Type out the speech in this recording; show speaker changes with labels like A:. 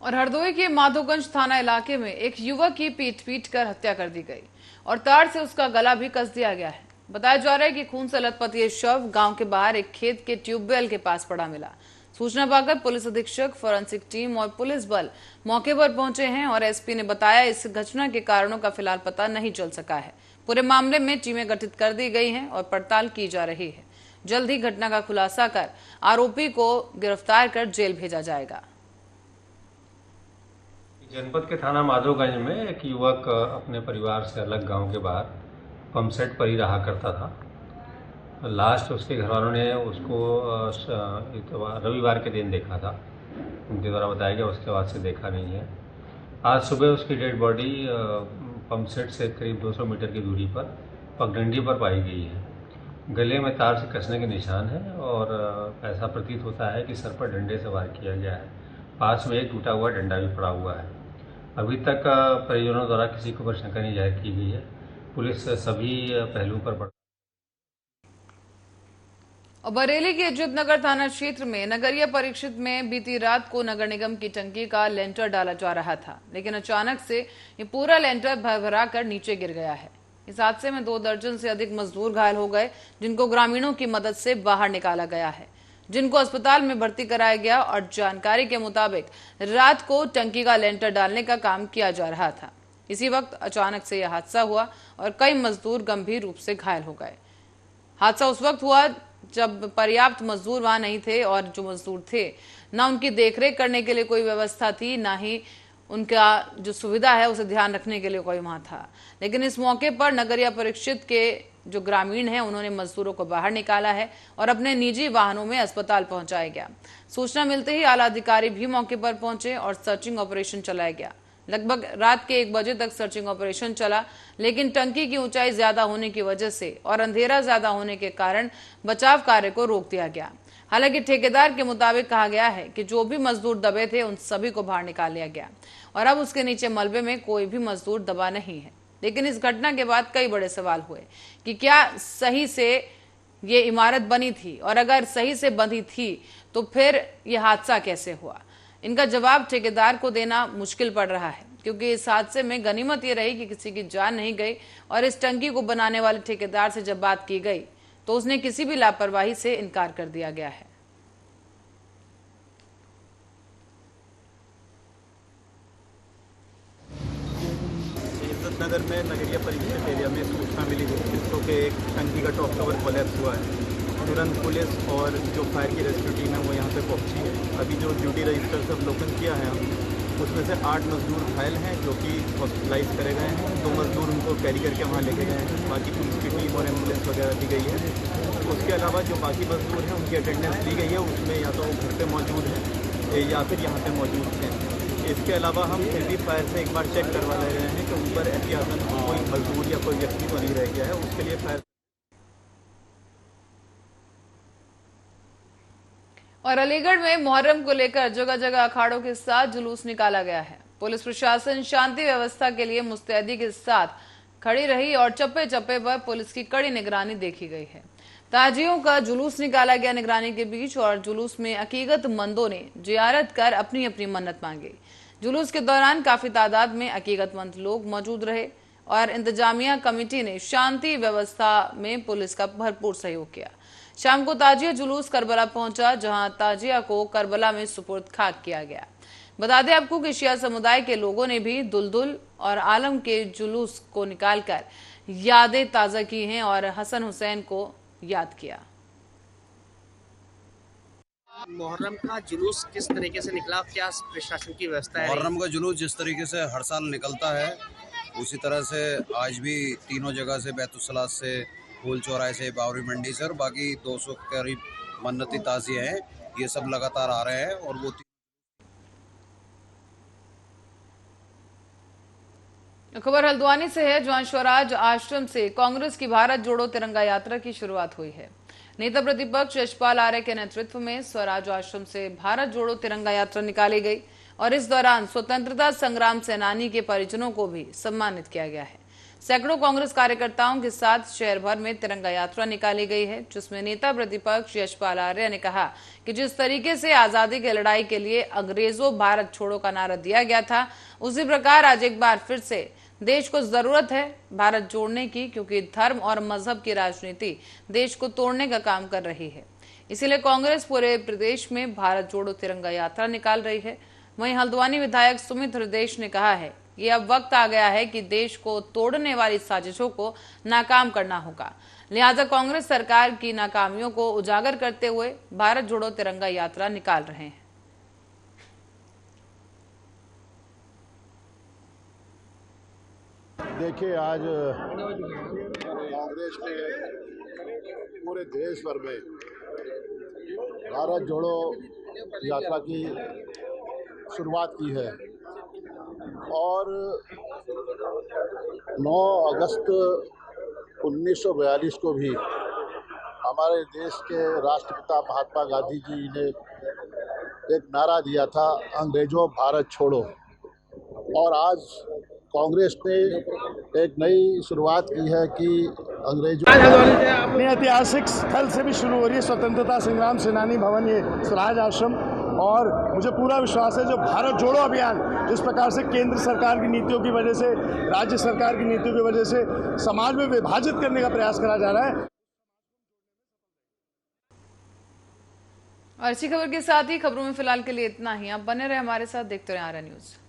A: और हरदोई के माधोगंज थाना इलाके में एक युवक की पीट कर हत्या कर दी गई और तार से उसका गला भी कस दिया गया है। बताया जा रहा है कि खून से लथपथ ये शव गांव के बाहर एक खेत के ट्यूबवेल के पास पड़ा मिला। सूचना पाकर पुलिस अधीक्षक, फोरेंसिक टीम और पुलिस बल मौके पर पहुंचे हैं और एसपी ने बताया इस घटना के कारणों का फिलहाल पता नहीं चल सका है। पूरे मामले में टीमें गठित कर दी गई हैं और पड़ताल की जा रही है। जल्द ही घटना का खुलासा कर आरोपी को गिरफ्तार कर जेल भेजा जाएगा।
B: जनपद के थाना माधोगंज में एक युवक अपने परिवार से अलग गांव के बाहर पंप सेट पर ही रहा करता था। लास्ट उसके घर वालों ने उसको रविवार के दिन देखा था। उनके द्वारा बताया गया, उसके बाद से देखा नहीं है। आज सुबह उसकी डेड बॉडी पंप सेट से करीब 200 मीटर की दूरी पर पगडंडी पर पाई गई है। गले में तार से कसने के निशान है और ऐसा प्रतीत होता है कि सर पर डंडे से वार किया गया है। पास में एक टूटा हुआ डंडा भी पड़ा हुआ है। अभी तक परिजनों द्वारा किसी को पर शंका नहीं जाहिर की गई है। पुलिस सभी पहलुओं पर
A: और बरेली के इज्जत नगर थाना क्षेत्र में नगरीय परिषद में बीती रात को नगर निगम की टंकी का लेंटर डाला जा रहा था, लेकिन अचानक से ये पूरा लेंटर भरभरा कर नीचे गिर गया है। इस हादसे में 2 दर्जन से अधिक मजदूर घायल हो गए, जिनको ग्रामीणों की मदद से बाहर निकाला गया है, जिनको अस्पताल में भर्ती कराया गया। और जानकारी के मुताबिक रात को टंकी का लेंटर डालने का काम किया जा रहा था। इसी वक्त अचानक से यह हादसा हुआ और कई मजदूर गंभीर रूप से घायल हो गए। हादसा उस वक्त हुआ जब पर्याप्त मजदूर वहां नहीं थे और जो मजदूर थे ना उनकी देखरेख करने के लिए कोई व्यवस्था थी, ना ही उनका जो सुविधा है उसे ध्यान रखने के लिए कोई वहां था। लेकिन इस मौके पर नगरीय परिषद के जो ग्रामीण हैं उन्होंने मजदूरों को बाहर निकाला है और अपने निजी वाहनों में अस्पताल पहुंचाया गया। सूचना मिलते ही आला अधिकारी भी मौके पर पहुंचे और सर्चिंग ऑपरेशन चलाया गया। लगभग रात के 1 बजे तक सर्चिंग ऑपरेशन चला, लेकिन टंकी की ऊंचाई ज्यादा होने की वजह से और अंधेरा ज्यादा होने के कारण बचाव कार्य को रोक दिया गया। हालांकि ठेकेदार के मुताबिक कहा गया है कि जो भी मजदूर दबे थे उन सभी को बाहर निकाल लिया गया और अब उसके नीचे मलबे में कोई भी मजदूर दबा नहीं है। लेकिन इस घटना के बाद कई बड़े सवाल हुए कि क्या सही से ये इमारत बनी थी, और अगर सही से बंधी थी तो फिर यह हादसा कैसे हुआ। इनका जवाब ठेकेदार को देना मुश्किल पड़ रहा है, क्योंकि इस हादसे में गनीमत ये रही कि किसी की जान नहीं गई। और इस टंकी को बनाने वाले ठेकेदार से जब बात की गई तो उसने किसी भी लापरवाही से इनकार कर दिया गया है।
C: इज्जत नगर में नगरीय परिषद एरिया में सूचना मिली थी कि एक टंकी का टॉप कवर कोलैप्स हुआ है। तुरंत पुलिस और जो फायर की रेस्क्यू टीम है वो यहाँ पे पहुँची है। अभी जो ड्यूटी रजिस्टर से अवलोकन किया है उसमें से 8 मजदूर घायल हैं जो कि हॉस्पिटलाइज करे गए हैं। 2 मजदूर उनको कैरी करके वहाँ लेके गए हैं। बाकी पुलिस की टीम और एम्बुलेंस वगैरह दी गई है। उसके अलावा जो बाकी मजदूर हैं उनकी अटेंडेंस ली गई है। उसमें या तो घर पे मौजूद है या फिर यहाँ पे मौजूद हैं। इसके अलावा हम फिर भी फायर से एक बार चेक करवा ले रहे हैं कि ऊपर एहतियातन कोई मजदूर या कोई व्यक्ति तो नहीं रह गया है। उसके लिए फायर
A: और अलीगढ़ में मुहर्रम को लेकर जगह जगह अखाड़ों के साथ जुलूस निकाला गया है। पुलिस प्रशासन शांति व्यवस्था के लिए मुस्तैदी के साथ खड़ी रही और चप्पे चप्पे पर पुलिस की कड़ी निगरानी देखी गई है। ताजियों का जुलूस निकाला गया निगरानी के बीच, और जुलूस में अकीकतमंदों ने जियारत कर अपनी अपनी मन्नत मांगी। जुलूस के दौरान काफी तादाद में अकीकतमंद लोग मौजूद रहे और इंतजामिया कमेटी ने शांति व्यवस्था में पुलिस का भरपूर सहयोग किया। शाम को ताजिया जुलूस करबला पहुंचा, जहां ताजिया को करबला में सुपुर्द खाक किया गया। बता दें आपको कि शिया समुदाय के लोगों ने भी दुलदुल और आलम के जुलूस को निकालकर यादें ताजा की हैं और हसन हुसैन को याद किया।
D: मुहर्रम का जुलूस किस तरीके से निकला, क्या प्रशासन की व्यवस्था है?
E: मुहर्रम का जुलूस जिस तरीके से हर साल निकलता है उसी तरह से आज भी तीनों जगह से, बैतुलसलात से, फूल चौराहे से, बावरी मंडी से और बाकी 200 के करीब मन्नती ताज़िए हैं। ये सब लगातार आ रहे हैं और वो
A: खबर हल्द्वानी से है, जहां स्वराज आश्रम से कांग्रेस की भारत जोड़ो तिरंगा यात्रा की शुरुआत हुई है। नेता प्रतिपक्ष यशपाल आर्य के नेतृत्व में स्वराज आश्रम से भारत जोड़ो तिरंगा यात्रा निकाली गई और इस दौरान स्वतंत्रता संग्राम सेनानी के परिजनों को भी सम्मानित किया गया है। सैकड़ों कांग्रेस कार्यकर्ताओं के साथ शहर भर में तिरंगा यात्रा निकाली गई है, जिसमें नेता प्रतिपक्ष यशपाल आर्य ने कहा कि जिस तरीके से आजादी की लड़ाई के लिए अंग्रेजों भारत छोड़ो का नारा दिया गया था, उसी प्रकार आज एक बार फिर से देश को जरूरत है भारत जोड़ने की, क्योंकि धर्म और मजहब की राजनीति देश को तोड़ने का काम कर रही है। इसीलिए कांग्रेस पूरे प्रदेश में भारत जोड़ो तिरंगा यात्रा निकाल रही है। वहीं हल्द्वानी विधायक सुमित हृदय ने कहा है कि अब वक्त आ गया है कि देश को तोड़ने वाली साजिशों को नाकाम करना होगा, लिहाजा कांग्रेस सरकार की नाकामियों को उजागर करते हुए भारत जोड़ो तिरंगा यात्रा निकाल रहे हैं।
F: देखिए, आज कांग्रेस ने पूरे देश भर में भारत जोड़ो यात्रा की शुरुआत की है और 9 अगस्त 1942 को भी हमारे देश के राष्ट्रपिता महात्मा गांधी जी ने एक नारा दिया था, अंग्रेजों भारत छोड़ो। और आज कांग्रेस ने एक नई शुरुआत की है कि अंग्रेजों
G: ऐतिहासिक स्थल से भी शुरू हो रही है स्वतंत्रता संग्राम सेनानी भवन, ये स्वराज आश्रम। और मुझे पूरा विश्वास है जो भारत जोड़ो अभियान जिस प्रकार से केंद्र सरकार की नीतियों की वजह से, राज्य सरकार की नीतियों की वजह से समाज में विभाजित करने का प्रयास करा जा रहा है।
A: और इसी खबर के साथ ही खबरों में फिलहाल के लिए इतना ही। आप बने रहे हमारे साथ, देखते रहे आर्या न्यूज।